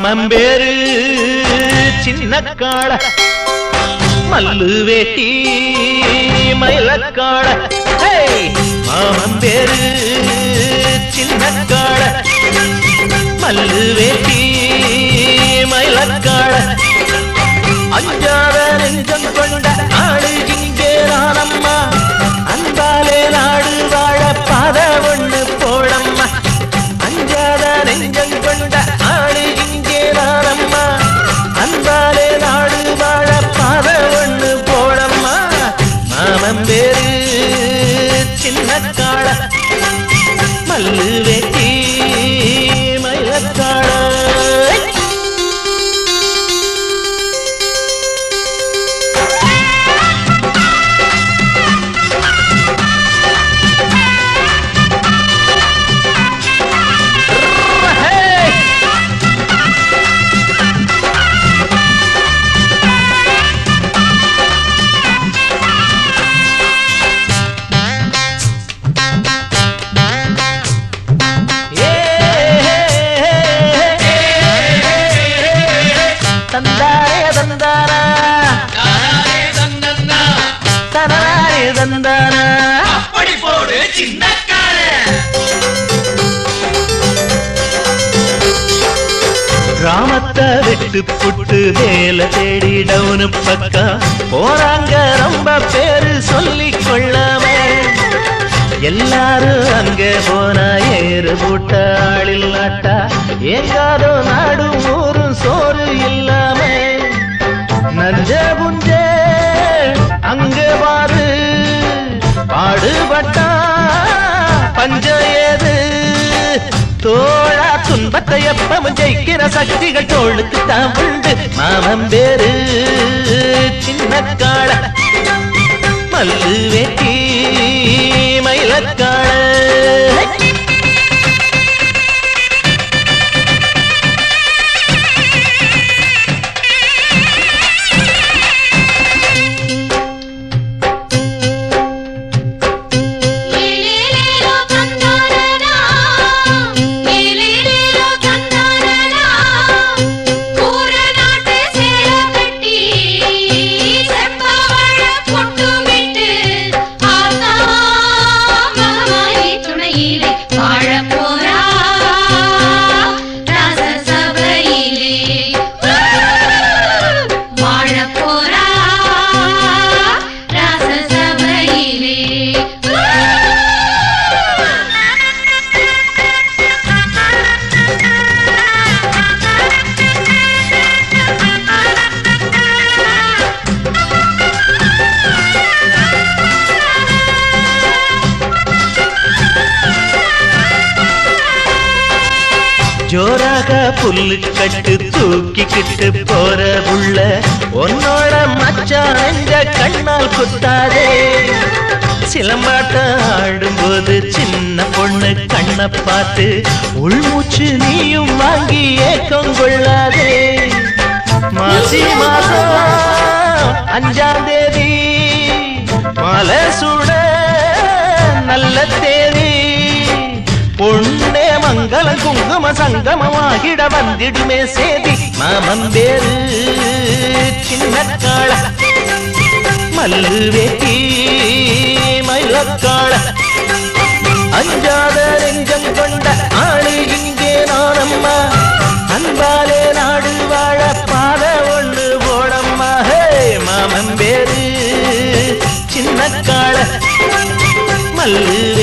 மாமன் பேரு சின்ன காள மல்லு வேட்டி மயிலக்காள மாமன் பேரு சின்ன காள மல்லு வேட்டி மயிலக்காள அஞ்சாத நெஞ்சம் கொண்ட ஆடு இங்கே நானம்மா அன்பாலே நாடு வாழ பாத ஒண்ணு போடம்மா அஞ்சாத நெஞ்சம் கொண்ட ஆடு இங்கே நானம்மா அன்பாலே நாடு வாழ பாத ஒண்ணு போடம்மா மாமன் பேரு சின்ன காள மல்லு வேட்டி மயிலக்காள அப்படி போடு சின்னக்கார கிராமத்தை விட்டு புட்டு வேலை தேடி டவுனு பக்கா போறாங்க ரொம்ப பேரு சொல்லிக் கொள்ளாம எல்லாரும் அங்கே போனா ஏறு பூட்ட ஆளில் நாட்டா எங்காதோ நாடும் ஊரும் சோறு இல்லாம நஞ்ச புஞ்ச அங்க பாரு பாடுபட்டா பஞ்சம் ஏது தோழா துன்பத்தை எப்பவும் ஜெயிக்கிற சக்திகள் தோளுக்கு தான் உண்டு மாமன் பேரு சின்ன காள மல்லு வேட்டி மயிலக்காள ஜோராக புல்லு கட்டு தூக்கிக்கிட்டு போற புள்ள உன்னோட மச்சான் நெஞ்ச கண்ணால் குத்தாதே சிலம்பாட்டம் ஆடும்போது சின்ன பொண்ணு கண்ணை பார்த்து உள்மூச்சு நீயும் வாங்கி ஏக்கம் கொள்ளாதே மாசி மாசம் 5ஆம் தேதி மாலை சூட நல்ல தேதி பொண்ணே மங்களம் குங்கும சங்கமமாகிட வந்திடுமே சேதி மாமன் பேரு சின்ன காள மல்லு வேட்டி மயிலக்காள அஞ்சாத நெஞ்சம் கொண்ட ஆளு இங்கே நானம்மா அன்பாலே நாடு வாழ பாத ஒண்ணு போடம்மா மாமன் பேரு சின்ன காள மல்லு